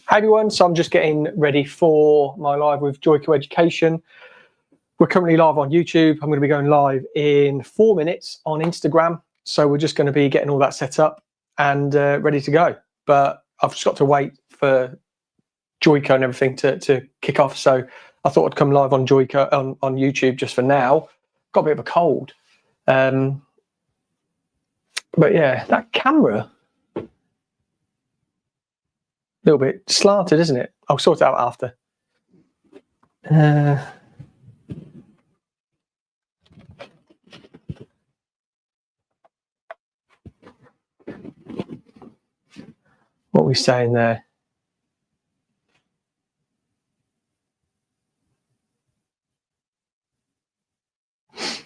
Hey everyone, so I'm just getting ready for my live with Joico Education. We're currently live on YouTube. I'm going to be going live in 4 minutes on Instagram. So we're just going to be getting all that set up and ready to go. But I've just got to wait for Joico and everything to kick off. So I thought I'd come live on Joico on YouTube just for now. Got a bit of a cold. But yeah, that camera, a little bit slanted, isn't it? I'll sort it out after. What are we saying there?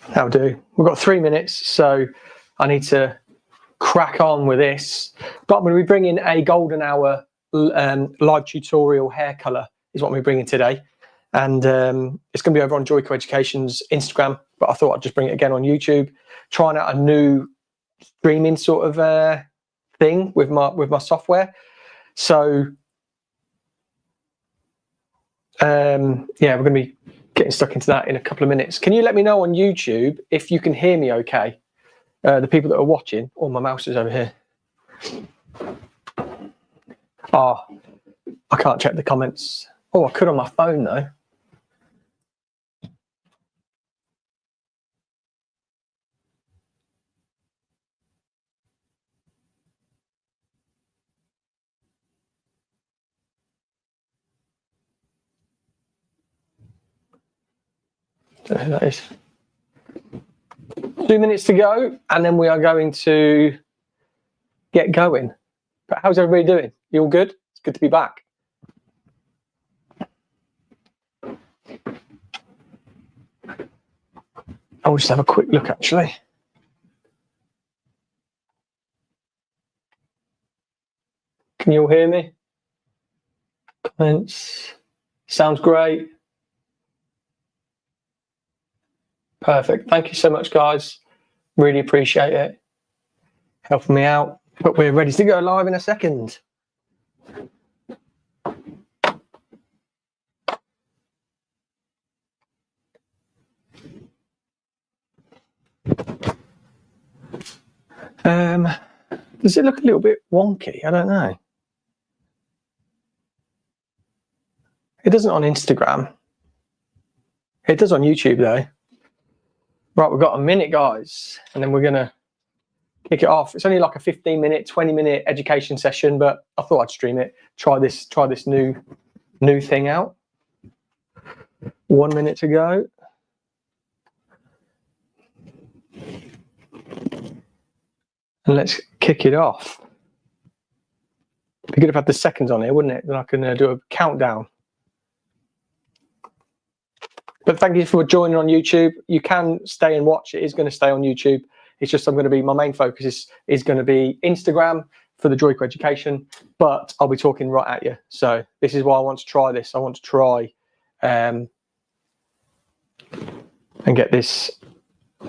That'll do. We've got 3 minutes, so I need to crack on with this. But I'm going to be bringing a golden hour live tutorial hair color is what we're bringing today, and it's going to be over on Joico Education's Instagram, but I thought I'd just bring it again on YouTube, trying out a new streaming sort of thing with my software. So yeah, we're going to be getting stuck into that in a couple of minutes. Can you let me know on YouTube if you can hear me okay, the people that are watching? Oh, my mouse is over here. Oh, I can't check the comments. Oh, I could on my phone though. Don't know who that is. 2 minutes to go, and then we are going to get going. But how's everybody doing? You all good? It's good to be back. I'll just have a quick look actually. Can you all hear me? Comments. Sounds great. Perfect. Thank you so much, guys. Really appreciate it. Helping me out. But we're ready to go live in a second. Does it look a little bit wonky? I don't know. It doesn't on Instagram. It does on YouTube though. Right, we've got a minute, guys, and then we're gonna kick it off. It's only like a 15-minute, 20-minute education session, but I thought I'd stream it. Try this new thing out. 1 minute to go. And let's kick it off. It'd be good if I had the seconds on here, wouldn't it? Then I can do a countdown. But thank you for joining on YouTube. You can stay and watch. It is going to stay on YouTube. It's just my main focus is going to be Instagram for the Joico Education, but I'll be talking right at you. So this is why I want to try this. I want to try and get this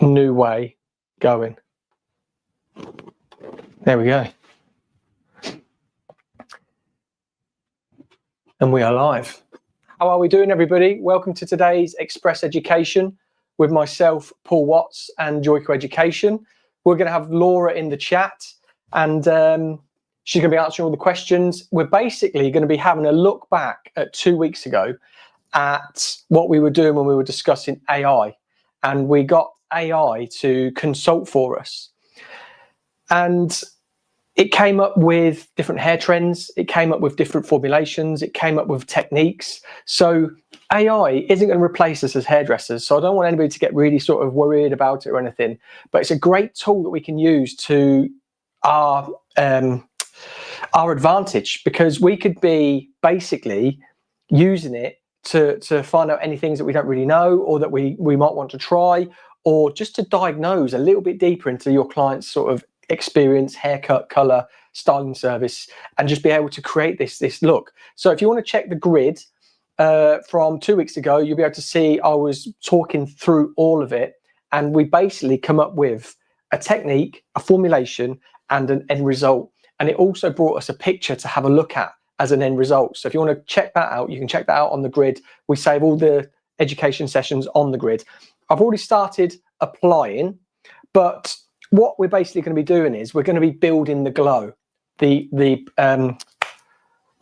new way going. There we go. And we are live. How are we doing, everybody? Welcome to today's Express Education with myself, Paul Watts, and Joico Education. We're going to have Laura in the chat, and she's going to be answering all the questions. We're basically going to be having a look back at 2 weeks ago at what we were doing when we were discussing AI, and we got AI to consult for us. And it came up with different hair trends, it came up with different formulations, it came up with techniques. So AI isn't going to replace us as hairdressers, so I don't want anybody to get really sort of worried about it or anything, but it's a great tool that we can use to our advantage, because we could be basically using it to find out any things that we don't really know, or that we might want to try, or just to diagnose a little bit deeper into your client's sort of experience, haircut, color, styling service, and just be able to create this look. So if you want to check the grid from 2 weeks ago, you'll be able to see I was talking through all of it, and we basically come up with a technique, a formulation, and an end result. And it also brought us a picture to have a look at as an end result. So if you want to check that out, you can check that out on the grid. We save all the education sessions on the grid. I've already started applying, but what we're basically going to be doing is we're going to be building the glow, the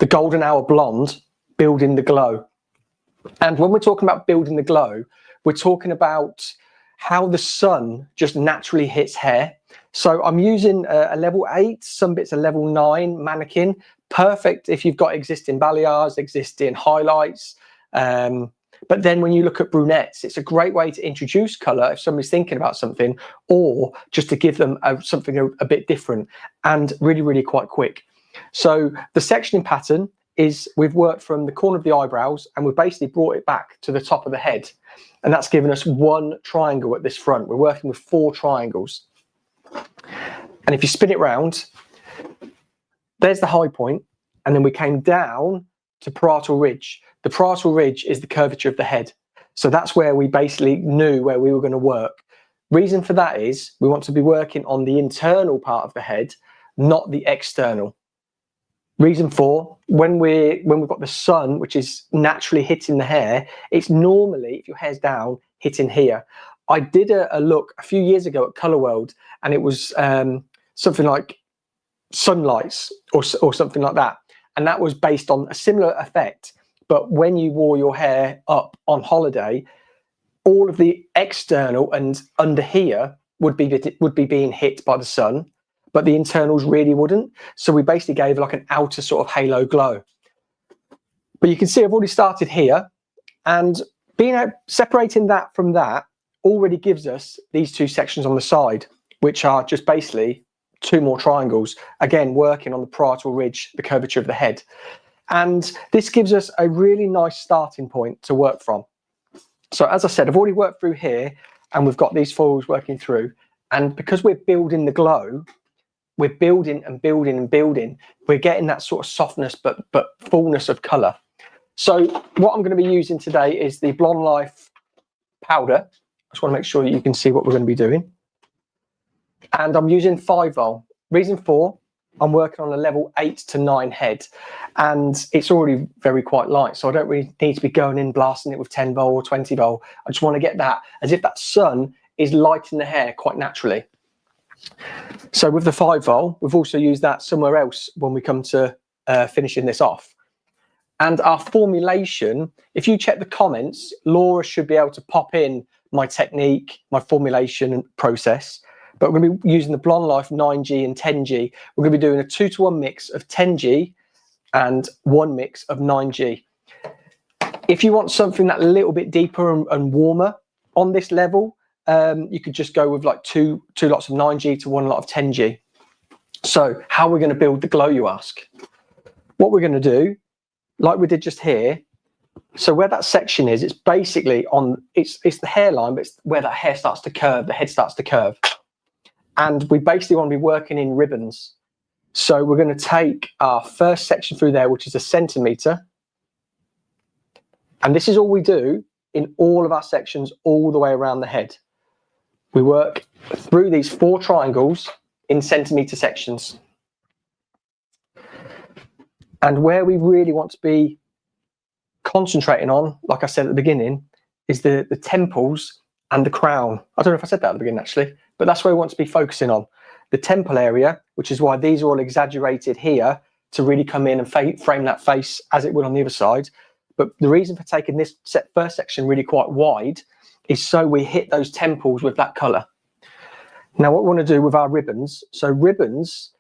golden hour blonde, building the glow. And when we're talking about building the glow, we're talking about how the sun just naturally hits hair. So I'm using a level 8, some bits are level 9 mannequin. Perfect if you've got existing balayage, existing highlights. But then when you look at brunettes, it's a great way to introduce colour if somebody's thinking about something, or just to give them something a bit different and really, really quite quick. So the sectioning pattern is we've worked from the corner of the eyebrows and we've basically brought it back to the top of the head. And that's given us one triangle at this front. We're working with 4 triangles. And if you spin it round, there's the high point, and then we came down to parietal ridge. The parietal ridge is the curvature of the head. So that's where we basically knew where we were going to work. Reason for that is we want to be working on the internal part of the head, not the external. Reason for, when we've got the sun, which is naturally hitting the hair, it's normally, if your hair's down, hitting here. I did a look a few years ago at Colour World, and it was something like sunlights or something like that. And that was based on a similar effect. But when you wore your hair up on holiday, all of the external and under here would be being hit by the sun, but the internals really wouldn't. So we basically gave like an outer sort of halo glow. But you can see I've already started here, and separating that from that already gives us these 2 sections on the side, which are just basically 2 more triangles, again working on the parietal ridge, the curvature of the head. And this gives us a really nice starting point to work from. So as I said, I've already worked through here, and we've got these foils working through. And because we're building the glow, we're building and building and building. We're getting that sort of softness, but fullness of colour. So what I'm going to be using today is the Blonde Life powder. I just want to make sure you can see what we're going to be doing. And I'm using 5 vol. Reason for, I'm working on a level 8 to 9 head, and it's already very quite light, so I don't really need to be going in blasting it with 10 vol or 20 vol. I just want to get that as if that sun is lighting the hair quite naturally. So with the 5 vol, we've also used that somewhere else when we come to finishing this off. And our formulation, if you check the comments, Laura should be able to pop in my technique, my formulation process. But we're going to be using the Blonde Life 9G and 10G. We're going to be doing a 2-to-1 mix of 10G and 1 mix of 9G. If you want something that a little bit deeper and warmer on this level, you could just go with like two lots of 9G to 1 lot of 10G. So how we're going to build the glow, you ask? What we're going to do, like we did just here, so where that section is, it's basically on, it's the hairline, but it's where that hair starts to curve, the head starts to curve. And we basically want to be working in ribbons. So we're going to take our first section through there, which is 1 centimetre. And this is all we do in all of our sections, all the way around the head. We work through these 4 triangles in centimetre sections. And where we really want to be concentrating on, like I said at the beginning, is the temples and the crown. I don't know if I said that at the beginning actually, but that's where we want to be focusing on. The temple area, which is why these are all exaggerated here to really come in and frame that face as it would on the other side. But the reason for taking this first section really quite wide is so we hit those temples with that colour. Now what we want to do with our ribbons, so ribbons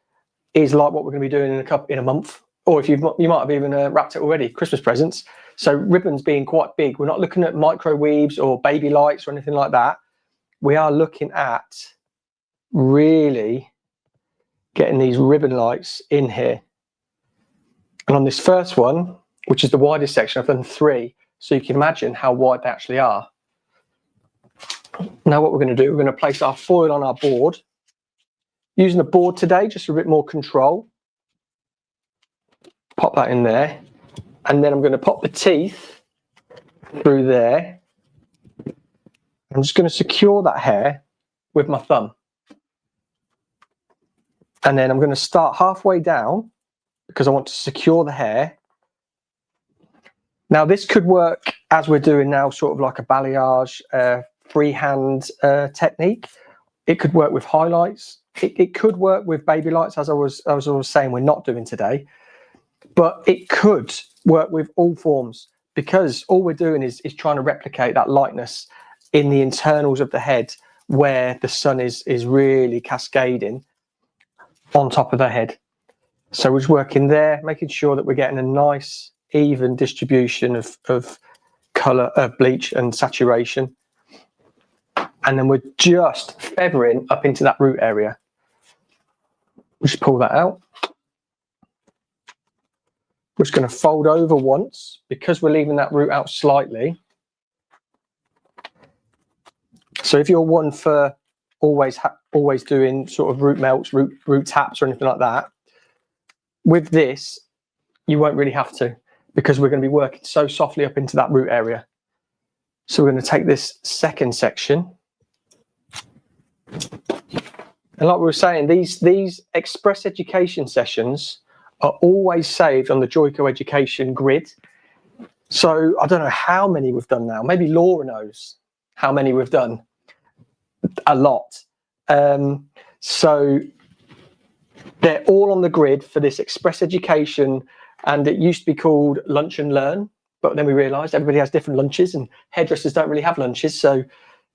is like what we're going to be doing in a month, or if you might have even wrapped it already, Christmas presents. So ribbons being quite big, we're not looking at micro weaves or baby lights or anything like that. We are looking at really getting these ribbon lights in here. And on this first one, which is the widest section, I've done 3, so you can imagine how wide they actually are. Now what we're going to do, we're going to place our foil on our board. Using the board today, just for a bit more control. Pop that in there. And then I'm going to pop the teeth through there. I'm just going to secure that hair with my thumb. And then I'm going to start halfway down because I want to secure the hair. Now this could work as we're doing now, sort of like a balayage freehand technique. It could work with highlights. It could work with baby lights, as I was saying, we're not doing today. But it could work with all forms, because all we're doing is trying to replicate that lightness in the internals of the head, where the sun is really cascading on top of the head. So we're just working there, making sure that we're getting a nice even distribution of color, of bleach and saturation. And then we're just feathering up into that root area. We'll just pull that out. We're just going to fold over once, because we're leaving that root out slightly. So if you're one for always doing sort of root melts, root taps or anything like that, with this, you won't really have to, because we're going to be working so softly up into that root area. So we're going to take this second section. And like we were saying, these express education sessions are always saved on the Joico Education grid. So I don't know how many we've done now. Maybe Laura knows how many we've done. A lot. So they're all on the grid for this express education, and it used to be called Lunch and Learn, but then we realised everybody has different lunches, and hairdressers don't really have lunches, so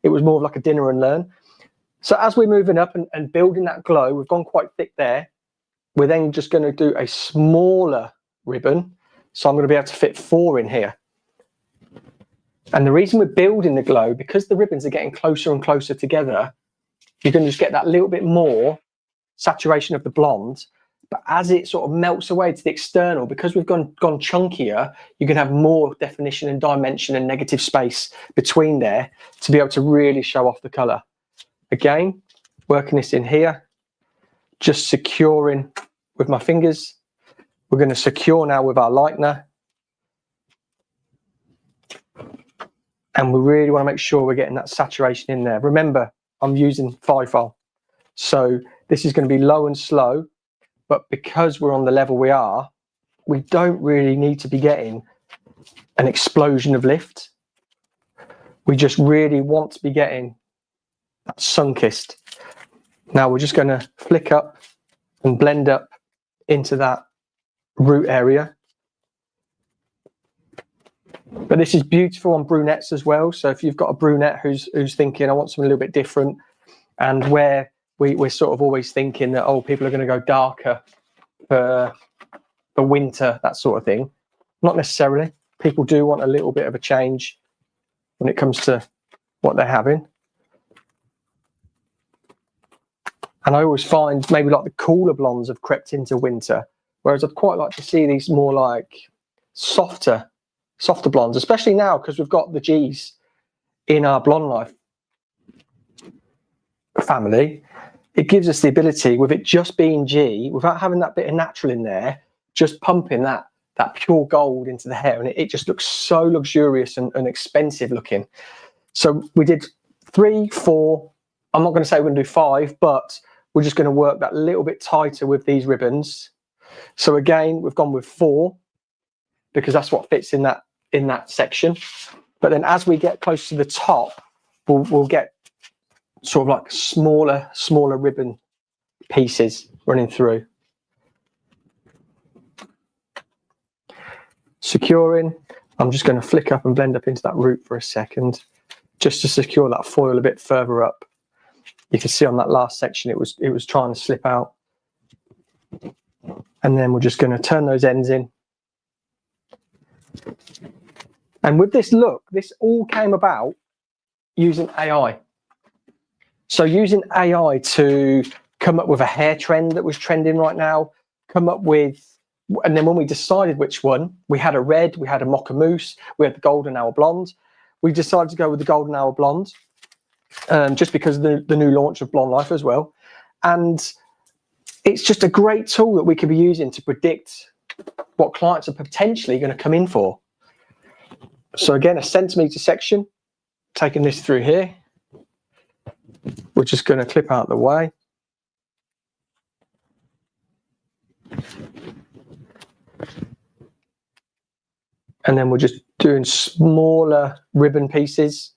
it was more of like a dinner and learn. So as we're moving up and building that glow, we've gone quite thick there. We're then just going to do a smaller ribbon. So I'm going to be able to fit 4 in here. And the reason we're building the glow, because the ribbons are getting closer and closer together, you're going to just get that little bit more saturation of the blonde. But as it sort of melts away to the external, because we've gone chunkier, you can have more definition and dimension and negative space between there to be able to really show off the colour. Again, working this in here, just securing with my fingers. We're going to secure now with our lightener. And we really want to make sure we're getting that saturation in there. Remember, I'm using 5-fol. So this is going to be low and slow, but because we're on the level we are, we don't really need to be getting an explosion of lift. We just really want to be getting that sun-kissed. Now we're just going to flick up and blend up into that root area. But this is beautiful on brunettes as well. So if you've got a brunette who's thinking, I want something a little bit different, and where we're sort of always thinking that, oh, people are going to go darker for winter, that sort of thing. Not necessarily. People do want a little bit of a change when it comes to what they're having. And I always find maybe like the cooler blondes have crept into winter, whereas I'd quite like to see these more like softer blondes, especially now because we've got the G's in our Blonde Life family. It gives us the ability, with it just being G, without having that bit of natural in there, just pumping that pure gold into the hair, and it just looks so luxurious and expensive looking. So we did 3, 4. I'm not going to say we're going to do 5, but we're just going to work that little bit tighter with these ribbons. So again, we've gone with 4 because that's what fits in that section. But then as we get close to the top, we'll get sort of like smaller ribbon pieces running through. Securing, I'm just going to flick up and blend up into that root for a second, just to secure that foil a bit further up. You can see on that last section it was trying to slip out. And then we're just going to turn those ends in. And with this look, this all came about using AI. So using AI to come up with a hair trend that was trending right now, come up with, and then when we decided which one, we had a red, we had a mocha mousse, we had the golden hour blonde. We decided to go with the golden hour blonde, just because of the new launch of Blonde Life as well. And it's just a great tool that we could be using to predict what clients are potentially going to come in for. So again, a centimetre section, taking this through here. We're just going to clip out the way. And then we're just doing smaller ribbon pieces.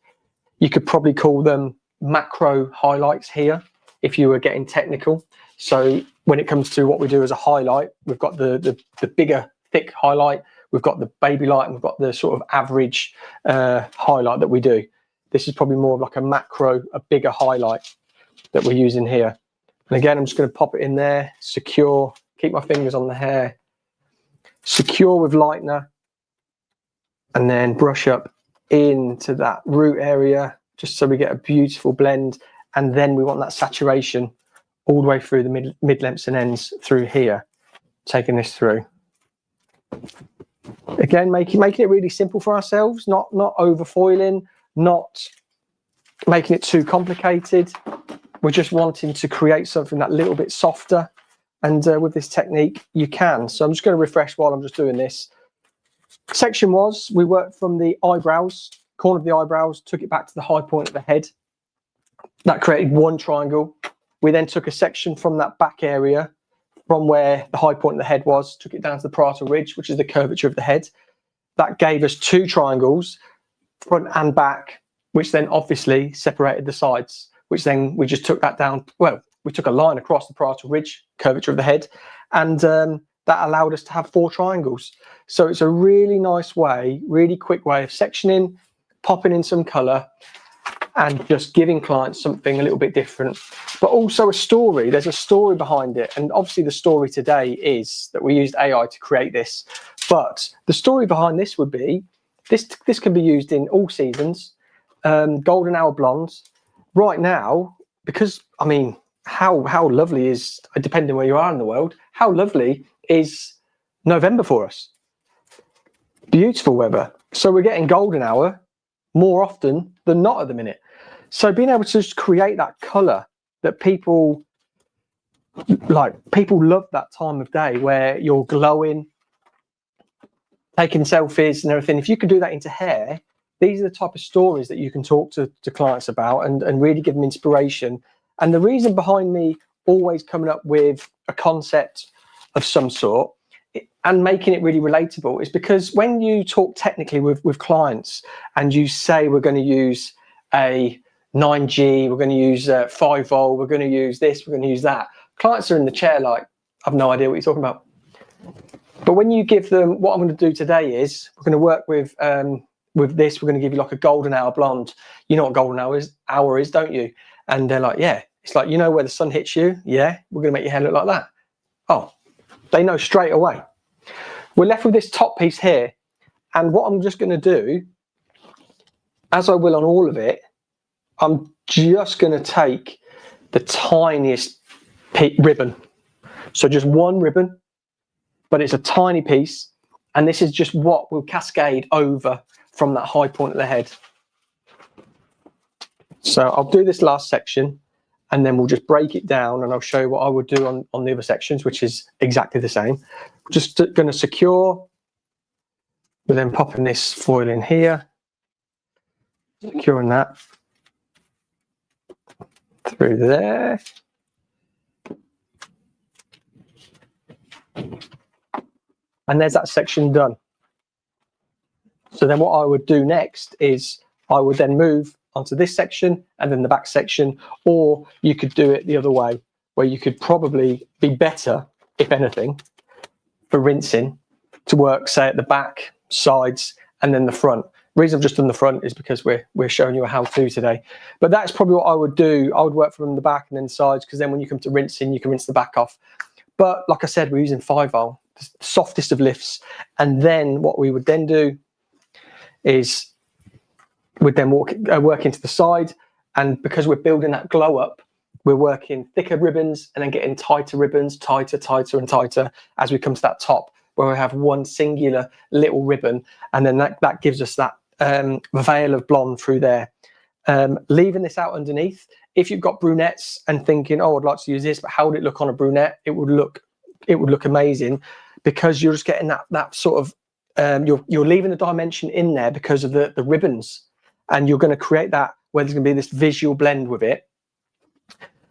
You could probably call them macro highlights here if you were getting technical. So when it comes to what we do as a highlight, we've got the bigger thick highlight, we've got the baby light, and we've got the sort of average highlight that we do. This is probably more of like a macro, a bigger highlight that we're using here. And again, I'm just going to pop it in there, secure, keep my fingers on the hair, secure with lightener, and then brush up into that root area, just so we get a beautiful blend. And then we want that saturation all the way through the mid-lengths and ends through here, taking this through. Again, making it really simple for ourselves, not overfoiling, not making it too complicated. We're just wanting to create something that little bit softer, and with this technique you can. So I'm just going to refresh while I'm just doing this. Section was, we worked from the eyebrows, corner of the eyebrows, took it back to the high point of the head. That created one triangle. We then took a section from that back area, from where the high point of the head was, took it down to the parietal ridge, which is the curvature of the head. That gave us two triangles, front and back, which then obviously separated the sides, which then we just took that down. Well, we took a line across the parietal ridge, curvature of the head, and that allowed us to have 4 triangles. So it's a really nice way, really quick way of sectioning, popping in some colour, and just giving clients something a little bit different, but also a story. There's a story behind it, and obviously the story today is that we used AI to create this, but the story behind this would be this can be used in all seasons. Golden hour blondes right now, because I mean, how lovely is, depending where you are in the world, how lovely is November for us? Beautiful weather. So we're getting golden hour more often than not at the minute. So being able to just create that colour that people love, that time of day where you're glowing, taking selfies and everything. If you could do that into hair, these are the type of stories that you can talk to clients about and really give them inspiration. And the reason behind me always coming up with a concept of some sort and making it really relatable is because when you talk technically with clients and you say we're going to use a 9G, we're going to use 5 volt, we're going to use this, we're going to use that, clients are in the chair like, I've no idea what you're talking about. But when you give them, what I'm going to do today is we're going to work with this, we're going to give you like a golden hour blonde. You know what golden hour is, don't you? And they're like, yeah. It's like, you know where the sun hits you? Yeah, we're going to make your hair look like that. Oh, they know straight away. We're left with this top piece here. And what I'm just going to do, as I will on all of it, I'm just going to take the tiniest ribbon. So just one ribbon, but it's a tiny piece. And this is just what will cascade over from that high point of the head. So I'll do this last section and then we'll just break it down and I'll show you what I would do on the other sections, which is exactly the same. Just going to secure. We're then popping this foil in here, securing that through there. And there's that section done. So then what I would do next is I would then move onto this section and then the back section, or you could do it the other way, where you could probably be better, if anything, for rinsing to work, say, at the back, sides, and then the front. The reason I've just done the front is because we're showing you a how-to today. But that's probably what I would do. I would work from the back and then sides, because then when you come to rinsing, you can rinse the back off. But like I said, we're using 5 volt, the softest of lifts. And then what we would then do is we'd then work into the side, and because we're building that glow up, we're working thicker ribbons and then getting tighter ribbons, tighter and tighter as we come to that top where we have one singular little ribbon, and then that gives us that veil of blonde through there. Leaving this out underneath, if you've got brunettes and thinking, oh, I'd like to use this, but how would it look on a brunette? It would look amazing, because you're just getting that sort of you're leaving the dimension in there because of the ribbons, and you're going to create that where there's going to be this visual blend with it.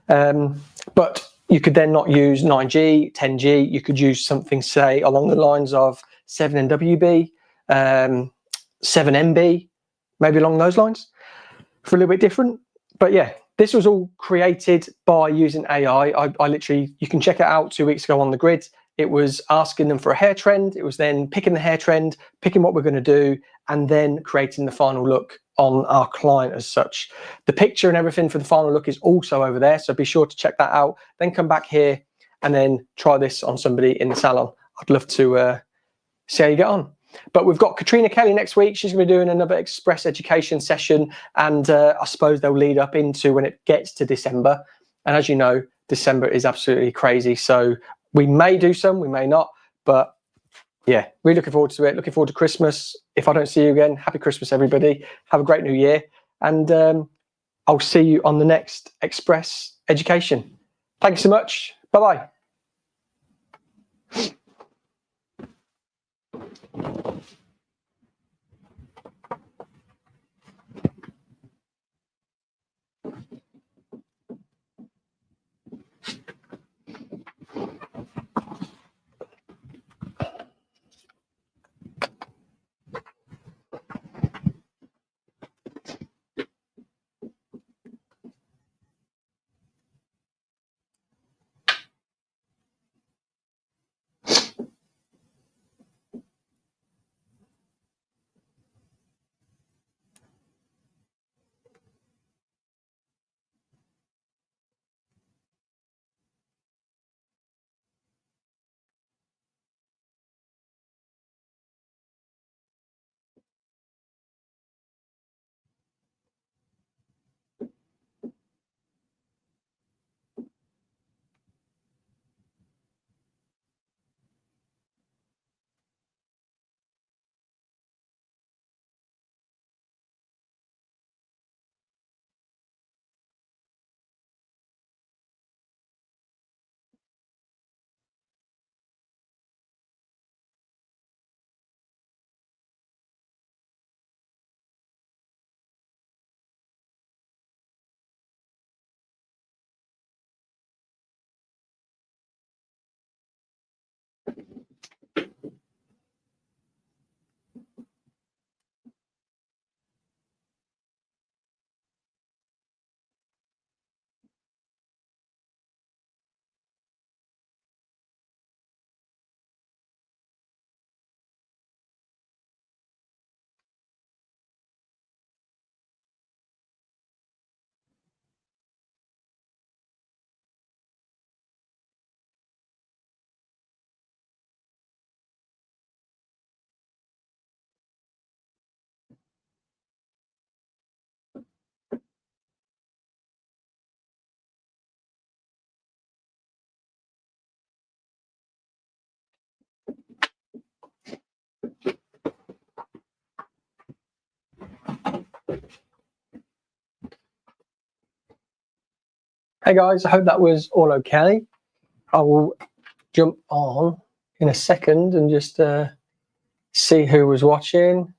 But you could then not use 9G, 10G. You could use something, say, along the lines of 7NWB, 7MB, maybe along those lines, for a little bit different. But yeah, this was all created by using AI. I literally, you can check it out 2 weeks ago on the grid. It was asking them for a hair trend. It was then picking the hair trend, picking what we're going to do, and then creating the final look on our client as such. The picture and everything for the final look is also over there, so be sure to check that out. Then come back here and then try this on somebody in the salon. I'd love to see how you get on. But we've got Katrina Kelly next week. She's going to be doing another Express education session, and I suppose they'll lead up into when it gets to December. And as you know, December is absolutely crazy. So we may do some, we may not, but yeah, really looking forward to it. Looking forward to Christmas. If I don't see you again, happy Christmas, everybody. Have a great new year. And I'll see you on the next Express education. Thank you so much. Bye-bye. Hey guys, I hope that was all okay. I will jump on in a second and just see who was watching.